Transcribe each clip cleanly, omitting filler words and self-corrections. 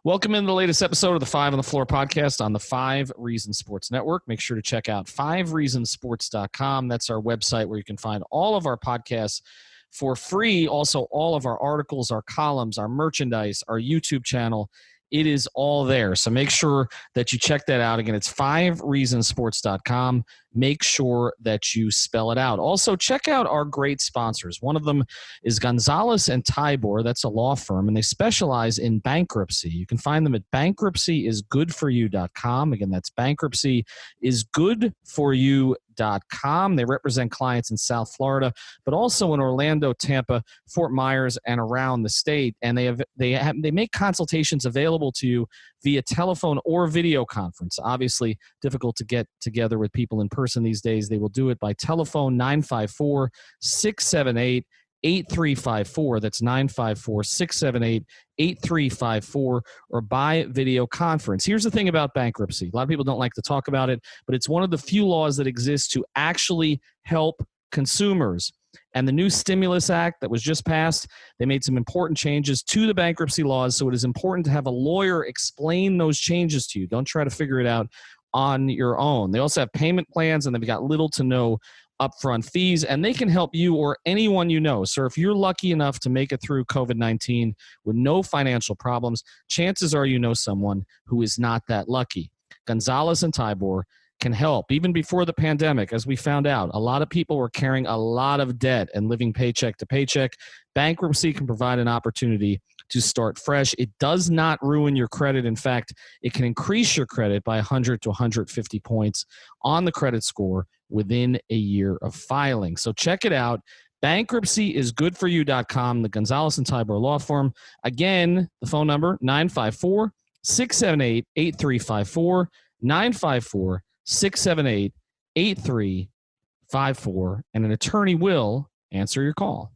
Welcome in the latest episode of the Five on the Floor podcast on the 5 Reasons Sports Network. Make sure to check out 5reasonsports.com. That's our website where you can find all of our podcasts for free. Also, all of our articles, our columns, our merchandise, our YouTube channel. It is all there. So make sure that you check that out. Again, it's 5reasonsports.com. Make sure that you spell it out. Also, check out our great sponsors. One of them is Gonzalez and Tybor. That's a law firm, and they specialize in bankruptcy. You can find them at bankruptcyisgoodforyou.com. Again, that's bankruptcyisgoodforyou.com. They represent clients in South Florida, but also in Orlando, Tampa, Fort Myers, and around the state. And they make consultations available to you via telephone or video conference. Obviously, difficult to get together with people in person these days. They will do it by telephone 954-678-8354. That's 954-678-8354, or by video conference. Here's the thing about bankruptcy. A lot of people don't like to talk about it, but it's one of the few laws that exists to actually help consumers. And the new Stimulus Act that was just passed, they made some important changes to the bankruptcy laws, so it is important to have a lawyer explain those changes to you. Don't try to figure it out on your own. They also have payment plans, and they've got little to no upfront fees, and they can help you or anyone you know. So if you're lucky enough to make it through COVID-19 with no financial problems, chances are you know someone who is not that lucky. Gonzalez and Tybor can help. Even before the pandemic, as we found out, a lot of people were carrying a lot of debt and living paycheck to paycheck. Bankruptcy can provide an opportunity to start fresh. It does not ruin your credit. In fact, it can increase your credit by 100 to 150 points on the credit score within a year of filing. So check it out. Bankruptcyisgoodforyou.com, the Gonzalez and Tybor law firm. Again, the phone number, 954-678-8354, 954-678-8354, and an attorney will answer your call.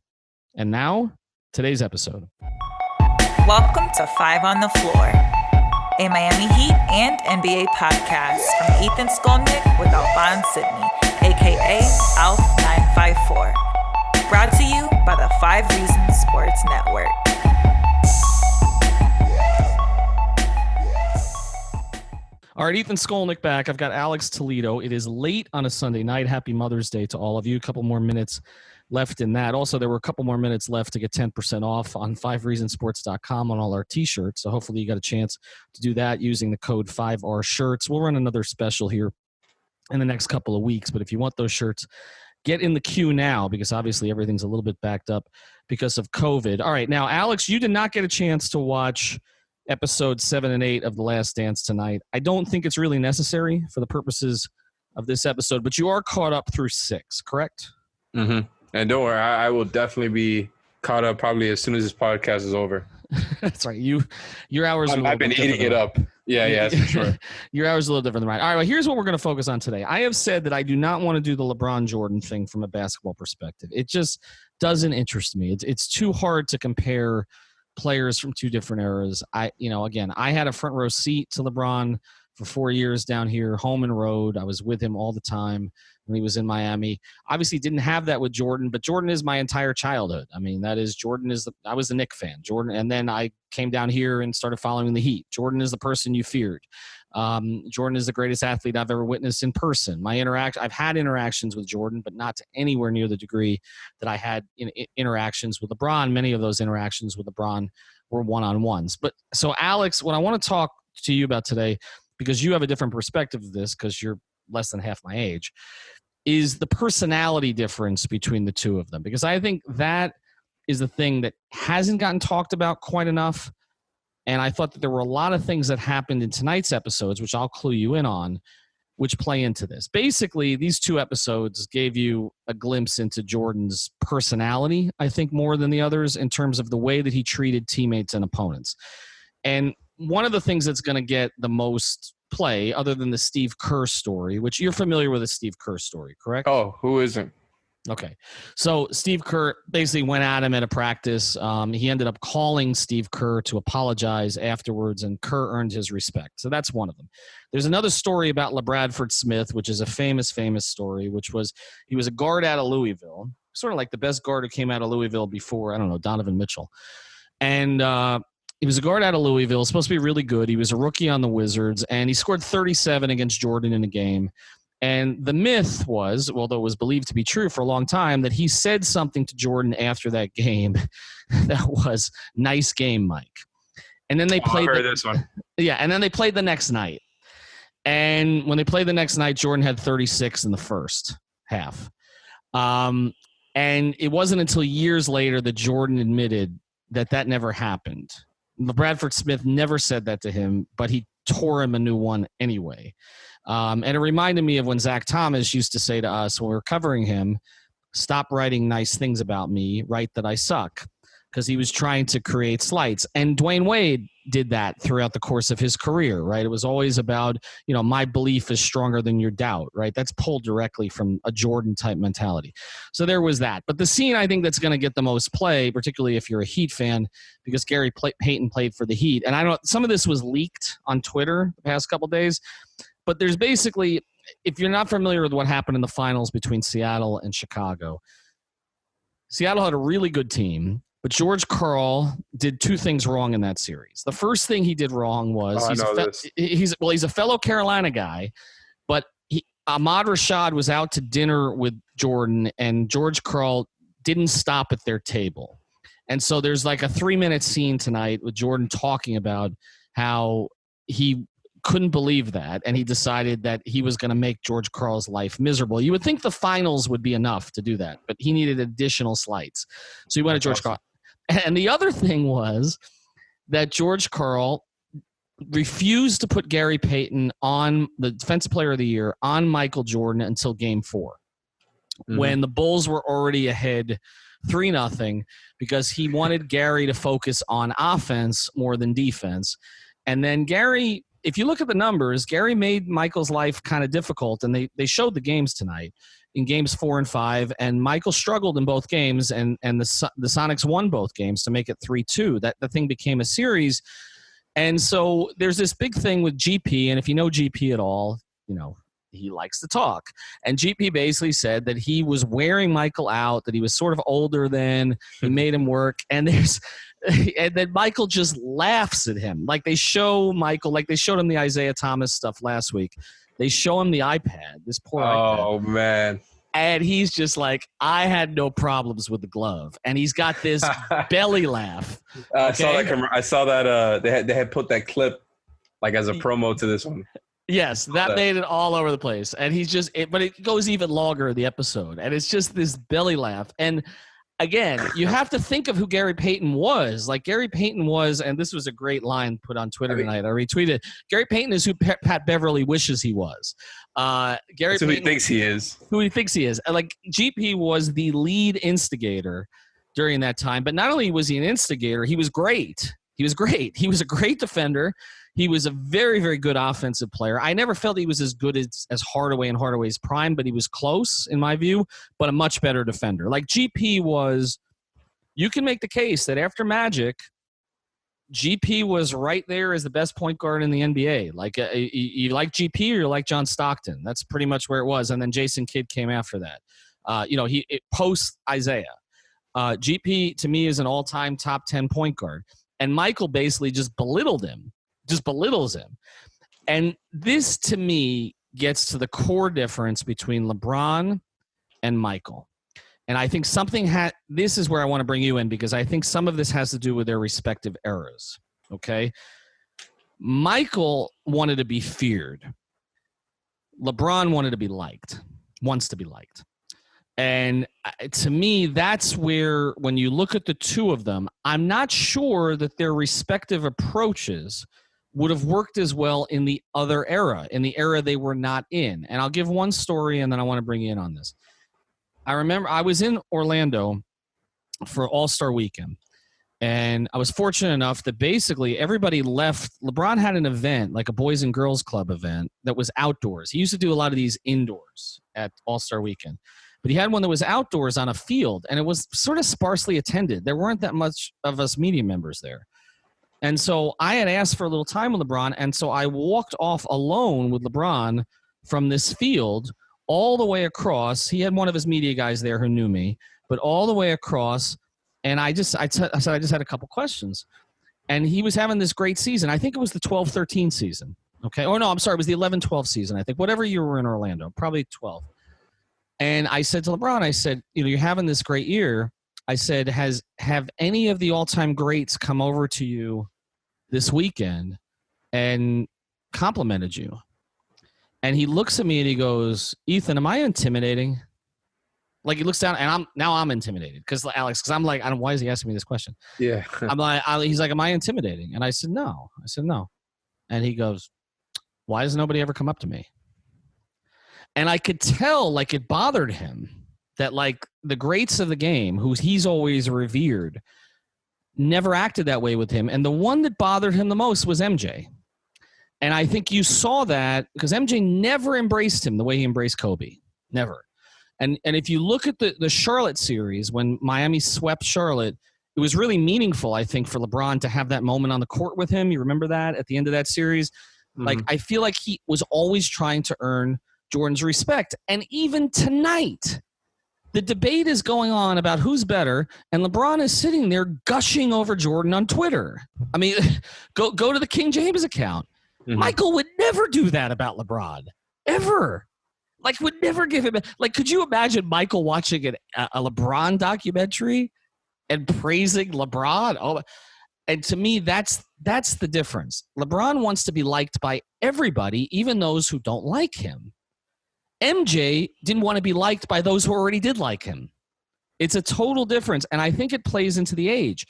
And now, today's episode. Welcome to Five on the Floor, a Miami Heat and NBA podcast from Ethan Skolnick with Alphonse Sidney, a.k.a. Alf954. Brought to you by the 5 Reasons Sports Network. All right, Ethan Skolnick back. I've got Alex Toledo. It is late on a Sunday night. Happy Mother's Day to all of you. A couple more minutes left in that. Also, there were a couple more minutes left to get 10% off on 5reasonsports.com on all our T-shirts. So hopefully you got a chance to do that using the code 5RShirts. We'll run another special here in the next couple of weeks. But if you want those shirts, get in the queue now, because obviously everything's a little bit backed up because of COVID. All right, now, Alex, you did not get a chance to watch episodes 7 and 8 of The Last Dance tonight. I don't think it's really necessary for the purposes of this episode, but you are caught up through 6, correct? Mm-hmm. And don't worry, I will definitely be caught up probably as soon as this podcast is over. That's right. Your hours are I've been eating it up. Yeah, that's for sure. Your hours are a little different than mine. All right, well, here's what we're going to focus on today. I have said that I do not want to do the LeBron Jordan thing from a basketball perspective. It just doesn't interest me. It's too hard to compare players from two different eras. I had a front row seat to LeBron for 4 years down here, home and road. I was with him all the time when he was in Miami. Obviously didn't have that with Jordan, but Jordan is my entire childhood. I mean, I was a Knicks fan, Jordan. And then I came down here and started following the Heat. Jordan is the person you feared. Jordan is the greatest athlete I've ever witnessed in person. I've had interactions with Jordan, but not to anywhere near the degree that I had interactions with LeBron. Many of those interactions with LeBron were one-on-ones. But so Alex, what I want to talk to you about today, because you have a different perspective of this because you're less than half my age, is the personality difference between the two of them. Because I think that is the thing that hasn't gotten talked about quite enough. And I thought that there were a lot of things that happened in tonight's episodes, which I'll clue you in on, which play into this. Basically, these 2 episodes gave you a glimpse into Jordan's personality, I think, more than the others in terms of the way that he treated teammates and opponents. And one of the things that's going to get the most play, other than the Steve Kerr story, which you're familiar with the Steve Kerr story, correct? Oh, who isn't? Okay. So Steve Kerr basically went at him at a practice. He ended up calling Steve Kerr to apologize afterwards, and Kerr earned his respect. So that's one of them. There's another story about LeBradford Smith, which is a famous story, which was he was a guard out of Louisville, sort of like the best guard who came out of Louisville before, I don't know, Donovan Mitchell. And He was a guard out of Louisville, supposed to be really good. He was a rookie on the Wizards, and he scored 37 against Jordan in a game. And the myth was, although it was believed to be true for a long time, that he said something to Jordan after that game that was, "Nice game, Mike." And then they played. I heard this one. Yeah, and then they played the next night. And when they played the next night, Jordan had 36 in the first half. And it wasn't until years later that Jordan admitted that never happened. Bradford Smith never said that to him, but he tore him a new one anyway. And it reminded me of when Zach Thomas used to say to us when we were covering him, "Stop writing nice things about me, write that I suck," because he was trying to create slights. And Dwayne Wade did that throughout the course of his career, right? It was always about, my belief is stronger than your doubt, right? That's pulled directly from a Jordan-type mentality. So there was that. But the scene I think that's going to get the most play, particularly if you're a Heat fan, because Gary Payton played for the Heat. And I don't. Some of this was leaked on Twitter the past couple of days. But there's basically, if you're not familiar with what happened in the finals between Seattle and Chicago, Seattle had a really good team. But George Karl did two things wrong in that series. The first thing he did wrong was he's a fellow Carolina guy, but Ahmad Rashad was out to dinner with Jordan, and George Karl didn't stop at their table. And so there's like a 3-minute scene tonight with Jordan talking about how he couldn't believe that, and he decided that he was going to make George Karl's life miserable. You would think the finals would be enough to do that, but he needed additional slights. So he went to George Karl. And the other thing was that George Karl refused to put Gary Payton on the Defensive Player of the Year on Michael Jordan until Game 4, when the Bulls were already ahead 3-0, because he wanted Gary to focus on offense more than defense. And then Gary, if you look at the numbers, Gary made Michael's life kind of difficult, and they showed the games tonight. In games 4 and 5, and Michael struggled in both games, and the Sonics won both games to make it 3-2. That the thing became a series, and so there's this big thing with GP, and if you know GP at all, he likes to talk. And GP basically said that he was wearing Michael out, that he was sort of older than he made him work, and then Michael just laughs at him, like they show Michael, like they showed him the Isaiah Thomas stuff last week. They show him the iPad, this poor iPad. Oh, man. And he's just like, I had no problems with the glove. And he's got this belly laugh. Okay? I saw that they had put that clip like as a promo to this one. Yes, that made it all over the place. And he's just – but it goes even longer, the episode. And it's just this belly laugh. And – again, you have to think of who Gary Payton was. Like Gary Payton was, and this was a great line put on Twitter tonight. I retweeted. Gary Payton is who Pat Beverly wishes he was. Gary Payton, who he thinks he is. Who he thinks he is. Like GP was the lead instigator during that time. But not only was he an instigator, he was great. He was a great defender. He was a very, very good offensive player. I never felt he was as good as Hardaway in Hardaway's prime, but he was close, in my view, but a much better defender. Like GP was – you can make the case that after Magic, GP was right there as the best point guard in the NBA. Like you like GP or you like John Stockton. That's pretty much where it was. And then Jason Kidd came after that. He post Isaiah. GP, to me, is an all-time top 10 point guard. And Michael basically just belittles him. And this, to me, gets to the core difference between LeBron and Michael. And I think this is where I want to bring you in, because I think some of this has to do with their respective eras, okay? Michael wanted to be feared. LeBron wanted to be liked, wants to be liked. And to me, that's where, when you look at the two of them, I'm not sure that their respective approaches would have worked as well in the other era, in the era they were not in. And I'll give one story, and then I want to bring you in on this. I remember I was in Orlando for All-Star Weekend, and I was fortunate enough that basically everybody left. LeBron had an event, like a Boys and Girls Club event, that was outdoors. He used to do a lot of these indoors at All-Star Weekend. But he had one that was outdoors on a field, and it was sort of sparsely attended. There weren't that much of us media members there. And so I had asked for a little time with LeBron, and so I walked off alone with LeBron from this field all the way across. He had one of his media guys there who knew me, but all the way across, and I said I just had a couple questions. And he was having this great season. I think it was the 12-13 season. Okay. Oh, no, I'm sorry. It was the 11-12 season, I think. Whatever year we were in Orlando, probably 12. And I said to LeBron, I said, you're having this great year. I said, have any of the all-time greats come over to you this weekend and complimented you? And he looks at me and he goes, Ethan, am I intimidating? Like, he looks down, and I'm intimidated because I'm like, why is he asking me this question? Yeah. I'm like, he's like, am I intimidating? And I said, no. And he goes, why does nobody ever come up to me? And I could tell, like, it bothered him that, like, the greats of the game, who he's always revered, never acted that way with him. And the one that bothered him the most was MJ. And I think you saw that because MJ never embraced him the way he embraced Kobe. Never. And if you look at the Charlotte series, when Miami swept Charlotte, it was really meaningful, I think, for LeBron to have that moment on the court with him. You remember that at the end of that series? Mm-hmm. Like, I feel like he was always trying to earn Jordan's respect. And even tonight, the debate is going on about who's better, and LeBron is sitting there gushing over Jordan on Twitter. I mean, go to the King James account. Mm-hmm. Michael would never do that about LeBron, ever. Like, would never give him – like, could you imagine Michael watching a LeBron documentary and praising LeBron? Oh, and to me, that's the difference. LeBron wants to be liked by everybody, even those who don't like him. MJ didn't want to be liked by those who already did like him. It's a total difference, and I think it plays into the age.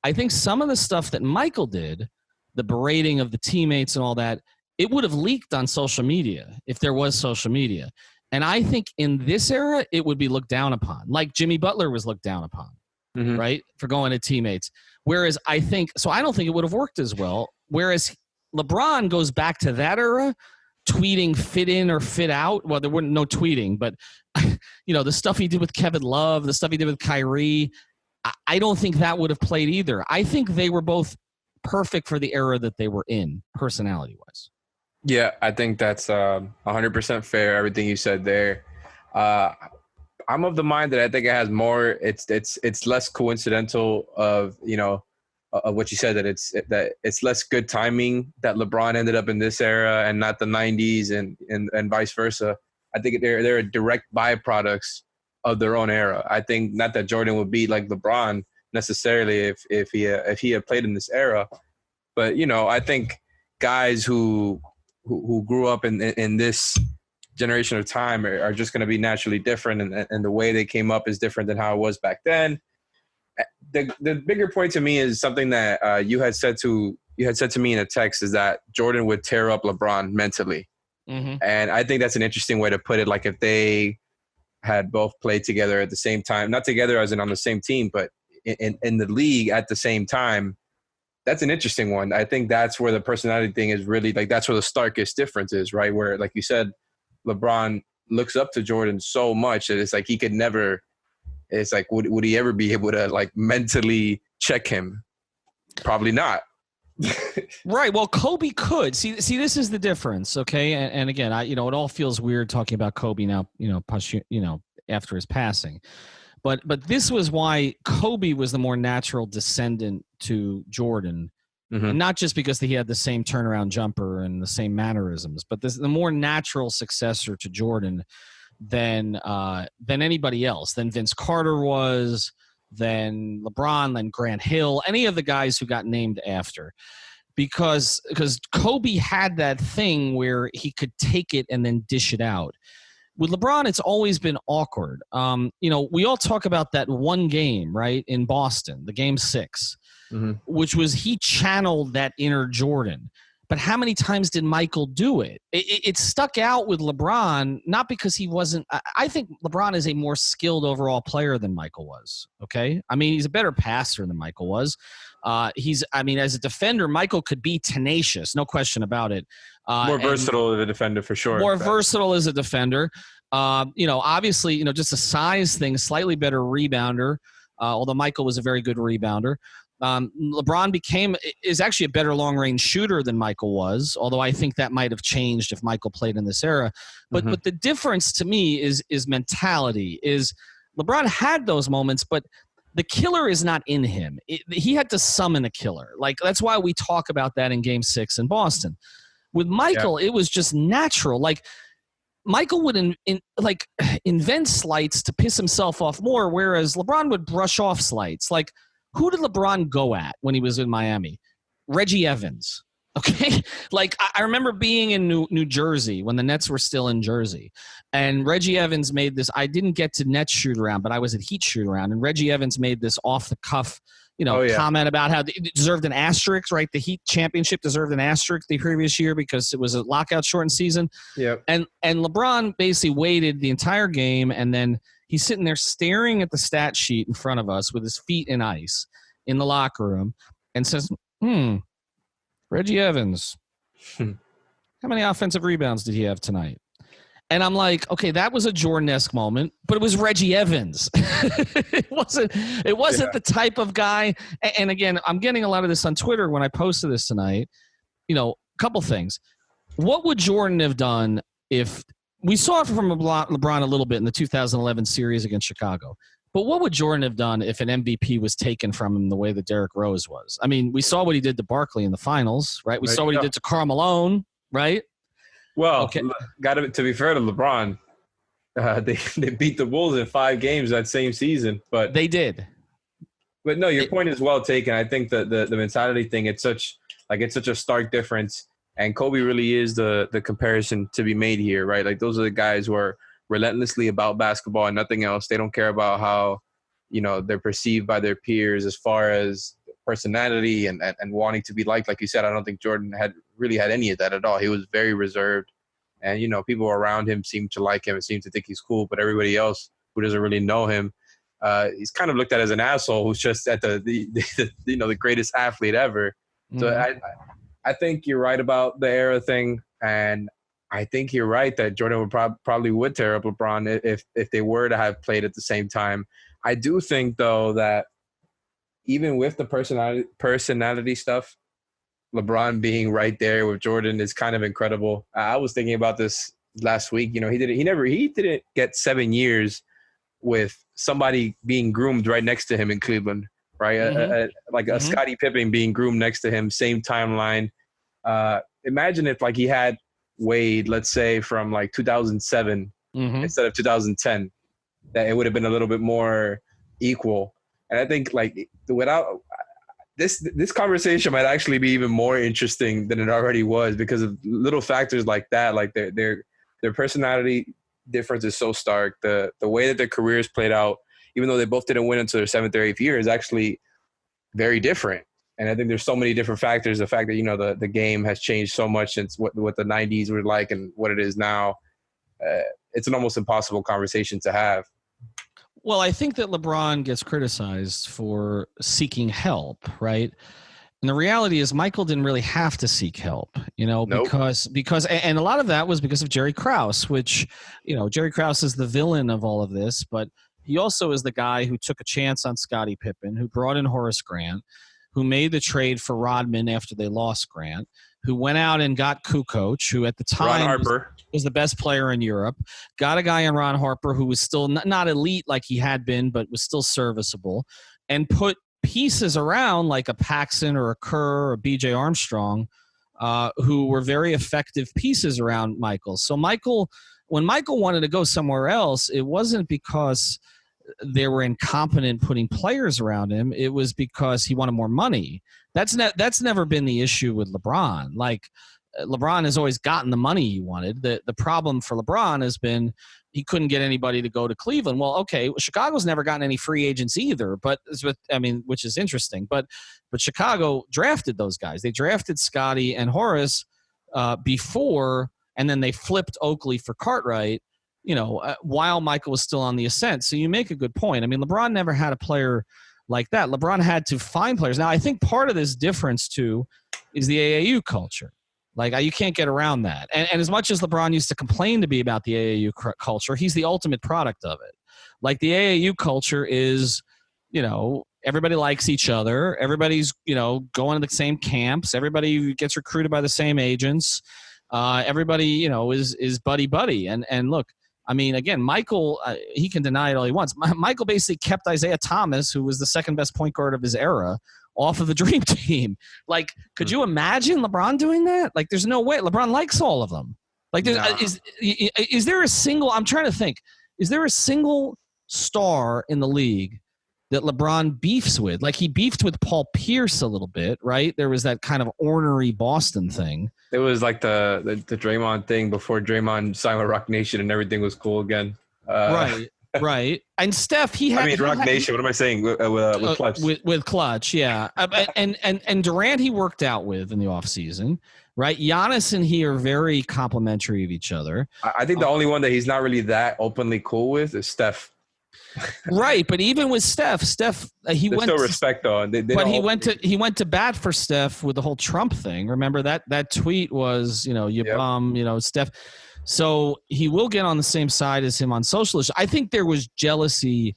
I think some of the stuff that Michael did, the berating of the teammates and all that, it would have leaked on social media if there was social media. And I think in this era, it would be looked down upon, like Jimmy Butler was looked down upon, mm-hmm. right, for going to teammates. Whereas I don't think it would have worked as well. Whereas LeBron goes back to that era, tweeting fit in or fit out. Well, there wasn't no tweeting, but the stuff he did with Kevin Love, the stuff he did with Kyrie, I don't think that would have played either. I think they were both perfect for the era that they were in, personality-wise. Yeah, I think that's 100% fair, everything you said there. I'm of the mind that I think it has more. It's less coincidental of what you said, that it's less good timing that LeBron ended up in this era and not the 90s and vice versa. I think they're direct byproducts of their own era. I think not that Jordan would be like LeBron necessarily if he had played in this era, but I think guys who grew up in this generation of time are just going to be naturally different, and the way they came up is different than how it was back then. The bigger point to me is something that you had said to me in a text, is that Jordan would tear up LeBron mentally. Mm-hmm. And I think that's an interesting way to put it. Like, if they had both played together at the same time, not together as in on the same team, but in the league at the same time, that's an interesting one. I think that's where the personality thing is really, like, that's where the starkest difference is, right? Where, like you said, LeBron looks up to Jordan so much that it's like he could never – it's like, would he ever be able to, like, mentally check him? Probably not. Right. Well, Kobe could. See, this is the difference, okay? And again, it all feels weird talking about Kobe now, after his passing. But this was why Kobe was the more natural descendant to Jordan, mm-hmm. and not just because he had the same turnaround jumper and the same mannerisms, but the more natural successor to Jordan than anybody else, than Vince Carter was, than LeBron, than Grant Hill, any of the guys who got named after. Because Kobe had that thing where he could take it and then dish it out. With LeBron, it's always been awkward. We all talk about that one game, right, in Boston, the Game 6, mm-hmm. which was he channeled that inner Jordan. But how many times did Michael do it? It stuck out with LeBron, not because he wasn't – I think LeBron is a more skilled overall player than Michael was, okay? I mean, he's a better passer than Michael was. As a defender, Michael could be tenacious, no question about it. More versatile as a defender, for sure. More versatile as a defender. Obviously, just a size thing, slightly better rebounder, although Michael was a very good rebounder. LeBron is actually a better long-range shooter than Michael was, although I think that might have changed if Michael played in this era. But mm-hmm. but the difference to me is mentality. Is LeBron had those moments, but the killer is not in him. He had to summon a killer. Like, that's why we talk about that in Game 6 in Boston. With Michael, it was just natural. Like, Michael would invent slights to piss himself off more, whereas LeBron would brush off slights. Like, who did LeBron go at when he was in Miami? Reggie Evans. Okay? Like, I remember being in New Jersey when the Nets were still in Jersey. And Reggie Evans made this – I didn't get to Nets shoot around, but I was at Heat shoot around. And Reggie Evans made this off-the-cuff comment about how it deserved an asterisk, right? The Heat championship deserved an asterisk the previous year because it was a lockout-shortened season. Yep. And LeBron basically waited the entire game, and then he's sitting there staring at the stat sheet in front of us with his feet in ice in the locker room and says, Reggie Evans, how many offensive rebounds did he have tonight? And I'm like, okay, that was a Jordan-esque moment, but it was Reggie Evans. It wasn't the type of guy. And again, I'm getting a lot of this on Twitter when I posted this tonight. A couple things. What would Jordan have done if we saw it from LeBron a little bit in the 2011 series against Chicago? But what would Jordan have done if an MVP was taken from him the way that Derrick Rose was? I mean, we saw what he did to Barkley in the finals, right? We saw what he did to Karl Malone, right? Well, to be fair to LeBron, they beat the Bulls in 5 games that same season. But they did. But no, your point is well taken. I think the mentality thing, it's such a stark difference. And Kobe really is the comparison to be made here, right? Like, those are the guys who are relentlessly about basketball and nothing else. They don't care about how, they're perceived by their peers as far as personality and wanting to be liked. Like you said, I don't think Jordan had any of that at all. He was very reserved, and people around him seemed to like him and seemed to think he's cool, but everybody else who doesn't really know him, he's kind of looked at as an asshole who's just at the greatest athlete ever. Mm-hmm. So I think you're right about the era thing, and I think you're right that Jordan would probably would tear up LeBron if they were to have played at the same time. I do think, though, that even with the personality stuff, LeBron being right there with Jordan is kind of incredible. I was thinking about this last week. He didn't get 7 years with somebody being groomed right next to him in Cleveland, right? Mm-hmm. A Scottie Pippen being groomed next to him, same timeline. Imagine if he had Wade, let's say from 2007 instead of 2010, that it would have been a little bit more equal. And I think without this conversation might actually be even more interesting than it already was because of little factors like that. Like their personality difference is so stark. The way that their careers played out, even though they both didn't win until their 7th or 8th year, is actually very different. And I think there's so many different factors. The fact that, the game has changed so much since what the 90s were like and what it is now. It's an almost impossible conversation to have. Well, I think that LeBron gets criticized for seeking help, right? And the reality is Michael didn't really have to seek help, Nope. because and a lot of that was because of Jerry Krause, which, Jerry Krause is the villain of all of this, but he also is the guy who took a chance on Scottie Pippen, who brought in Horace Grant, who made the trade for Rodman after they lost Grant, who went out and got Kukoc, who at the time was the best player in Europe, got a guy in Ron Harper who was still not elite like he had been, but was still serviceable, and put pieces around like a Paxson or a Kerr or B.J. Armstrong who were very effective pieces around Michael. So when Michael wanted to go somewhere else, it wasn't because – they were incompetent putting players around him. It was because he wanted more money. That's never been the issue with LeBron. LeBron has always gotten the money he wanted. The problem for LeBron has been he couldn't get anybody to go to Cleveland. Well, okay, Chicago's never gotten any free agents either, which is interesting. But Chicago drafted those guys. They drafted Scottie and Horace before, and then they flipped Oakley for Cartwright, while Michael was still on the ascent. So you make a good point. I mean, LeBron never had a player like that. LeBron had to find players. Now, I think part of this difference, too, is the AAU culture. You can't get around that. And as much as LeBron used to complain to be about the AAU culture, he's the ultimate product of it. The AAU culture is, everybody likes each other. Everybody's, going to the same camps. Everybody gets recruited by the same agents. Everybody, is buddy-buddy. And look, I mean, again, Michael, he can deny it all he wants. Michael basically kept Isaiah Thomas, who was the second best point guard of his era, off of the dream team. Like, could you imagine LeBron doing that? Like, there's no way. LeBron likes all of them. Like, is there a single, I'm trying to think, is there a single star in the league that LeBron beefs with? Like, he beefed with Paul Pierce a little bit, right? There was that kind of ornery Boston thing. It was like the Draymond thing before Draymond signed with Rock Nation and everything was cool again. Right. And Steph, he had Rock Nation. What am I saying? With Clutch. With Clutch, yeah. And Durant he worked out with in the offseason, right? Giannis and he are very complimentary of each other. I think the only one that he's not really that openly cool with is Steph. Right, but even with Steph, he went still respect though. He went to bat for Steph with the whole Trump thing. Remember that tweet was, Steph. So he will get on the same side as him on social issues. I think there was jealousy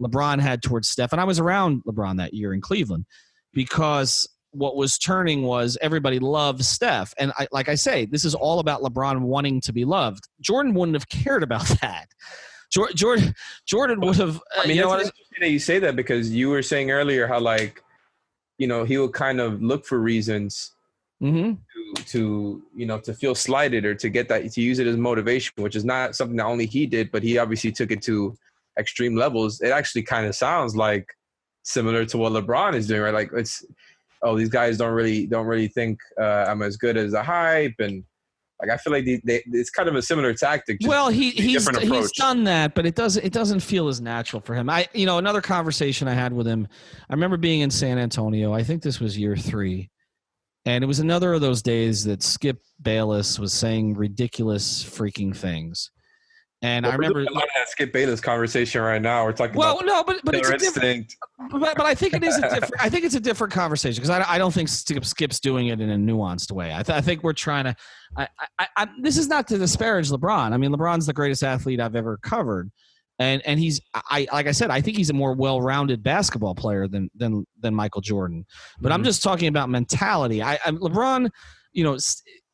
LeBron had towards Steph, and I was around LeBron that year in Cleveland because what was turning was everybody loved Steph, and like I say, this is all about LeBron wanting to be loved. Jordan wouldn't have cared about that. Jordan would have. It's interesting that you say that because you were saying earlier how he would kind of look for reasons to feel slighted or to get that, to use it as motivation, which is not something that only he did, but he obviously took it to extreme levels. It actually kind of sounds like similar to what LeBron is doing, right? Like these guys don't really think I'm as good as the hype and. Like I feel like it's kind of a similar tactic. Well, he's done that, but it doesn't feel as natural for him. Another conversation I had with him. I remember being in San Antonio. I think this was year 3, and it was another of those days that Skip Bayless was saying ridiculous freaking things. And I remember a lot of that Skip Bayless conversation right now. We're talking about but it's a different. But I think it is a different. I think it's a different conversation because I don't think Skip's doing it in a nuanced way. I think we're trying to. This is not to disparage LeBron. I mean, LeBron's the greatest athlete I've ever covered, and he's like I said, I think he's a more well-rounded basketball player than Michael Jordan. But I'm just talking about mentality. LeBron,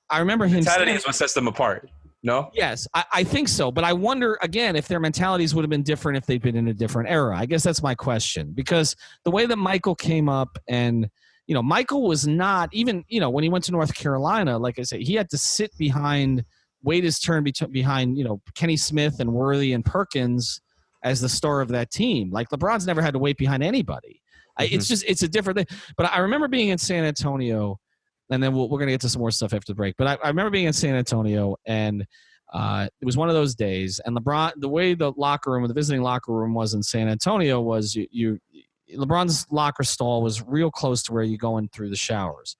I remember him. Mentality is what sets them apart. No? Yes, I think so. But I wonder, again, if their mentalities would have been different if they'd been in a different era. I guess that's my question. Because the way that Michael came up and, Michael was not even, when he went to North Carolina, like I said, he had to sit wait his turn behind, Kenny Smith and Worthy and Perkins as the star of that team. Like LeBron's never had to wait behind anybody. It's a different thing. But I remember being in San Antonio. And then we're going to get to some more stuff after the break. But I remember being in San Antonio, and it was one of those days. And LeBron, the way the visiting locker room was in San Antonio was LeBron's locker stall was real close to where you go in through the showers.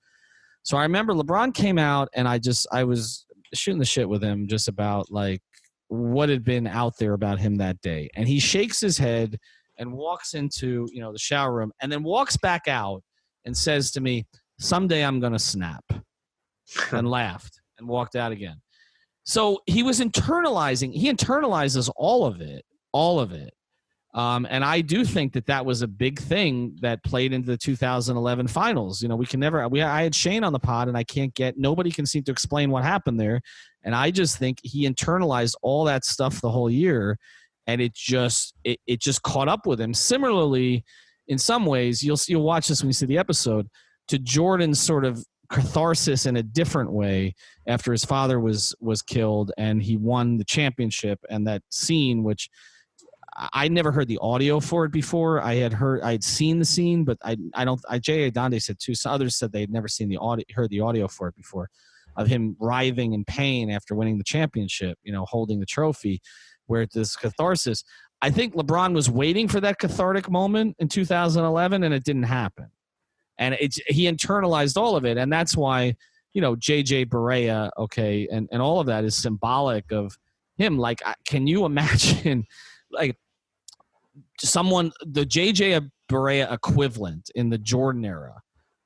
So I remember LeBron came out, and I was shooting the shit with him just about like what had been out there about him that day. And he shakes his head and walks into the shower room, and then walks back out and says to me, "Someday I'm going to snap," and laughed and walked out again. So he internalizes all of it. And I do think that was a big thing that played into the 2011 finals. I had Shane on the pod, and nobody can seem to explain what happened there. And I just think he internalized all that stuff the whole year, and it just caught up with him. Similarly, in some ways, you'll watch this when you see the episode, to Jordan's sort of catharsis in a different way after his father was killed and he won the championship, and that scene, which I never heard the audio for it before. I had seen the scene, but Jay Adonde said too. Some others said they had never heard the audio for it before, of him writhing in pain after winning the championship, holding the trophy, where this catharsis. I think LeBron was waiting for that cathartic moment in 2011, and it didn't happen. And he internalized all of it, and that's why, JJ Barea, okay, and all of that is symbolic of him. Like, can you imagine, like, the JJ Barea equivalent in the Jordan era?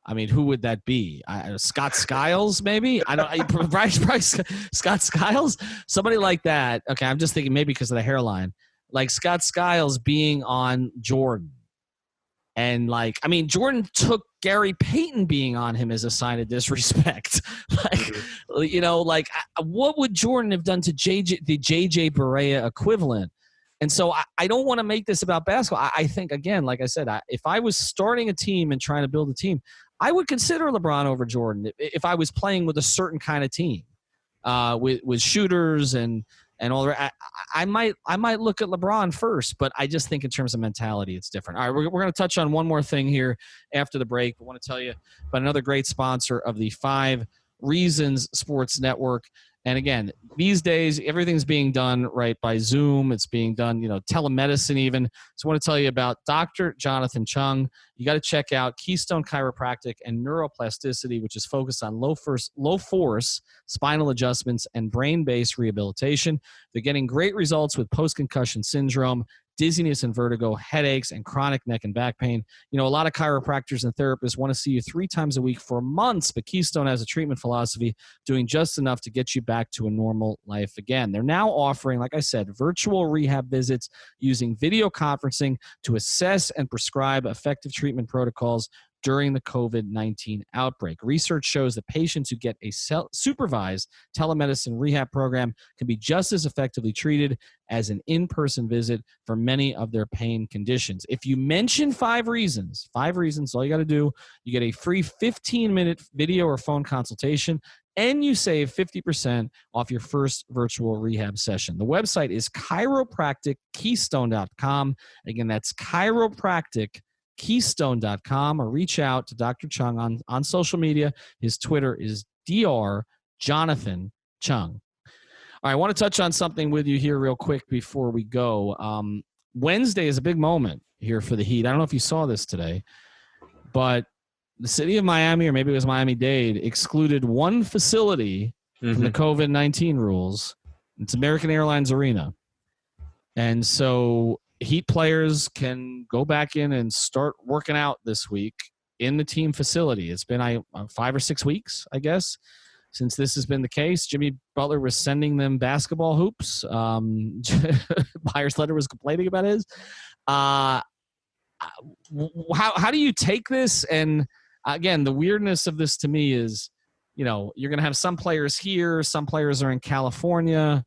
I mean, who would that be? Scott Skiles, maybe? Probably Scott Skiles? Somebody like that. Okay, I'm just thinking maybe because of the hairline. Like Scott Skiles being on Jordan. And like, I mean, Jordan took Gary Payton being on him as a sign of disrespect. Like, you know, like what would Jordan have done to the JJ Barea equivalent? And so I don't want to make this about basketball. I think, again, like I said, if I was starting a team and trying to build a team, I would consider LeBron over Jordan if I was playing with a certain kind of team, with shooters and all that. I might look at LeBron first, but I just think in terms of mentality, it's different. All right, we're going to touch on one more thing here after the break. I want to tell you about another great sponsor of the 5 Reasons Sports Network. And again, these days, everything's being done right by Zoom. It's being done, you know, telemedicine even. So I want to tell you about Dr. Jonathan Chung. You got to check out Keystone Chiropractic and Neuroplasticity, which is focused on low force spinal adjustments and brain-based rehabilitation. They're getting great results with post-concussion syndrome, dizziness and vertigo, headaches, and chronic neck and back pain. You know, a lot of chiropractors and therapists want to see you 3 times a week for months, but Keystone has a treatment philosophy doing just enough to get you back to a normal life again. They're now offering, like I said, virtual rehab visits using video conferencing to assess and prescribe effective treatment protocols during the COVID-19 outbreak. Research shows that patients who get a supervised telemedicine rehab program can be just as effectively treated as an in-person visit for many of their pain conditions. If you mention 5 reasons, all you got to do, you get a free 15-minute video or phone consultation, and you save 50% off your first virtual rehab session. The website is chiropractickeystone.com. Again, that's chiropractickeystone.com, or reach out to Dr. Chung on social media. His Twitter is Dr. Jonathan Chung. All right, I want to touch on something with you here real quick before we go. Wednesday is a big moment here for the Heat. I don't know if you saw this today, but the city of Miami, or maybe it was Miami-Dade, excluded one facility from the COVID-19 rules. It's American Airlines Arena. And so Heat players can go back in and start working out this week in the team facility. It's been 5 or 6 weeks, I guess, since this has been the case. Jimmy Butler was sending them basketball hoops. Myers Leonard was complaining about his. How do you take this? And again, the weirdness of this to me is, you know, you're going to have some players here, some players are in California.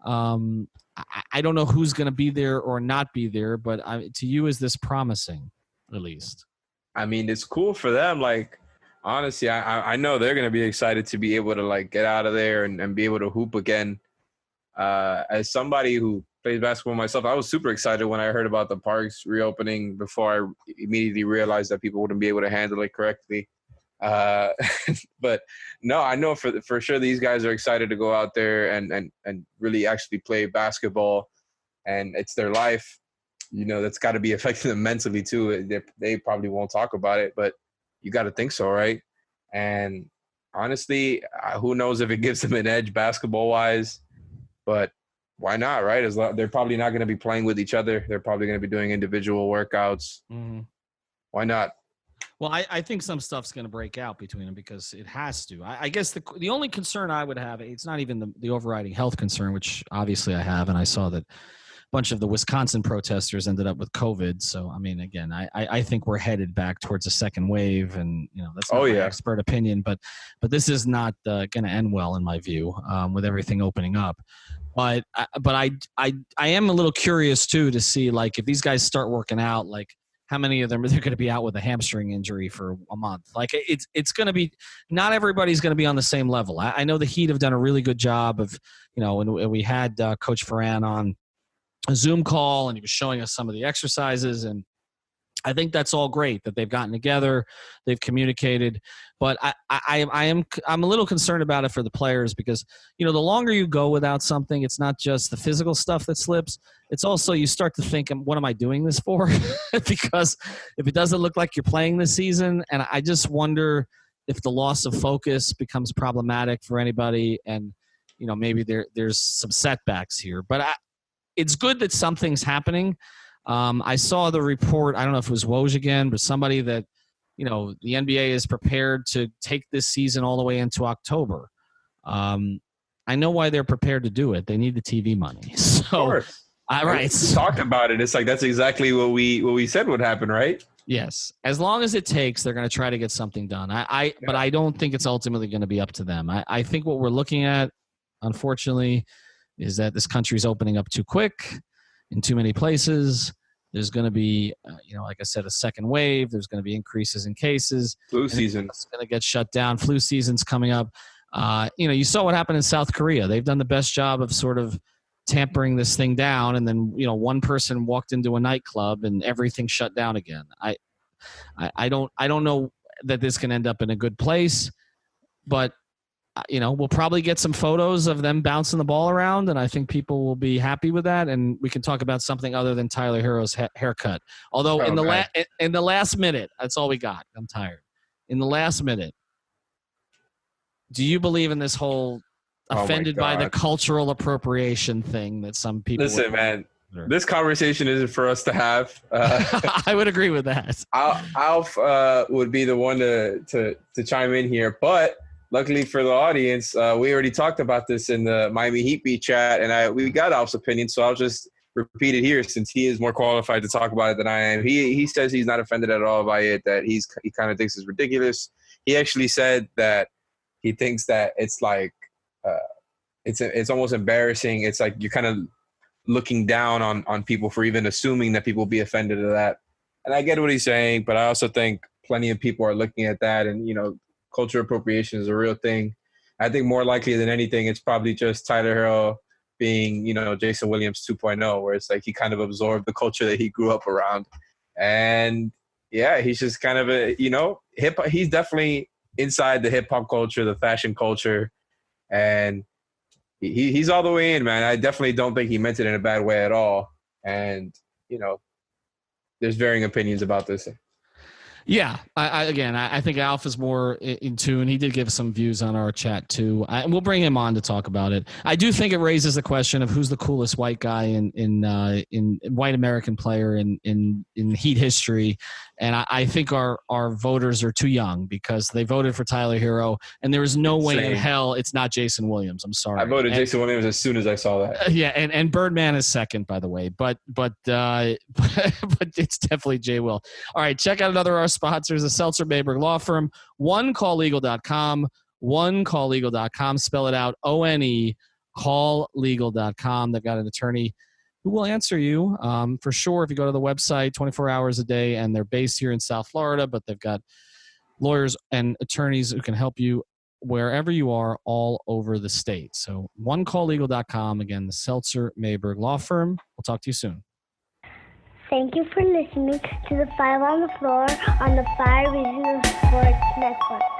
I don't know who's going to be there or not be there, but to you, is this promising, at least? I mean, it's cool for them. Like, honestly, I know they're going to be excited to be able to, like, get out of there and be able to hoop again. As somebody who plays basketball myself, I was super excited when I heard about the parks reopening before I immediately realized that people wouldn't be able to handle it correctly. But no, I know for sure these guys are excited to go out there and really actually play basketball, and it's their life. You know, that's got to be affecting them mentally too. They probably won't talk about it, but you got to think so, right? And honestly, who knows if it gives them an edge basketball wise, but why not, right? They're probably not going to be playing with each other. They're probably going to be doing individual workouts. Why not? Well, I think some stuff's going to break out between them because it has to. I guess the only concern I would have, it's not even the overriding health concern, which obviously I have, and I saw that a bunch of the Wisconsin protesters ended up with COVID. So, I mean, again, I think we're headed back towards a second wave, and, you know, that's not my expert opinion, but this is not going to end well in my view, with everything opening up. But I am a little curious too to see, like, if these guys start working out, like, how many of them are going to be out with a hamstring injury for a month? Like, it's going to be, not everybody's going to be on the same level. I know the Heat have done a really good job of, you know, and we had Coach Ferran on a Zoom call, and he was showing us some of the exercises, and I think that's all great that they've gotten together, they've communicated, but I'm a little concerned about it for the players because, you know, the longer you go without something, it's not just the physical stuff that slips. It's also, you start to think, what am I doing this for? Because if it doesn't look like you're playing this season, and I just wonder if the loss of focus becomes problematic for anybody, and, you know, maybe there's some setbacks here, but it's good that something's happening. I saw the report, I don't know if it was Woj again, but somebody that, you know, the NBA is prepared to take this season all the way into October. I know why they're prepared to do it. They need the TV money. So, of course. Right. We talked about it. It's like, that's exactly what we said would happen, right? Yes, as long as it takes, they're going to try to get something done. But I don't think it's ultimately going to be up to them. I think what we're looking at, unfortunately, is that this country's opening up too quick in too many places. There's going to be, like I said, a second wave. There's going to be increases in cases. Flu season. It's going to get shut down. Flu season's coming up. You saw what happened in South Korea. They've done the best job of sort of tampering this thing down, and then one person walked into a nightclub and everything shut down again. I don't know that this can end up in a good place, but we'll probably get some photos of them bouncing the ball around, and I think people will be happy with that, and we can talk about something other than Tyler Hero's haircut. Although in the last minute, that's all we got. I'm tired. In the last minute, do you believe in this whole offended by the cultural appropriation thing that some people listen, man? This conversation isn't for us to have. I would agree with that. Alf would be the one to chime in here, but luckily for the audience, we already talked about this in the Miami Heat Beat chat, and we got Alf's opinion, so I'll just repeat it here since he is more qualified to talk about it than I am. He says he's not offended at all by it, that he kind of thinks it's ridiculous. He actually said that he thinks that it's like it's almost embarrassing. It's like you're kind of looking down on people for even assuming that people will be offended at that. And I get what he's saying, but I also think plenty of people are looking at that, and cultural appropriation is a real thing. I think more likely than anything, it's probably just Tyler Hero being, Jason Williams 2.0, where it's like he kind of absorbed the culture that he grew up around. And yeah, he's just kind of hip. He's definitely inside the hip hop culture, the fashion culture, and he's all the way in, man. I definitely don't think he meant it in a bad way at all. And, there's varying opinions about this. Yeah, I think Alf is more in tune. He did give some views on our chat too. We'll bring him on to talk about it. I do think it raises the question of who's the coolest white guy in white American player in Heat history, and I think our voters are too young because they voted for Tyler Hero, and there is no way in hell it's not Jason Williams. I'm sorry. I voted Jason Williams as soon as I saw that. Yeah, and Birdman is second, by the way, but it's definitely Jay Will. All right, check out another of our sponsors, the Seltzer Mayberg Law Firm, onecalllegal.com, onecalllegal.com, spell it out, O-N-E, calllegal.com. They've got an attorney who will answer you for sure if you go to the website 24 hours a day, and they're based here in South Florida, but they've got lawyers and attorneys who can help you wherever you are all over the state. So onecalllegal.com, again, the Seltzer Mayberg Law Firm. We'll talk to you soon. Thank you for listening to the Five on the Floor on the Five Reasons Sports Network.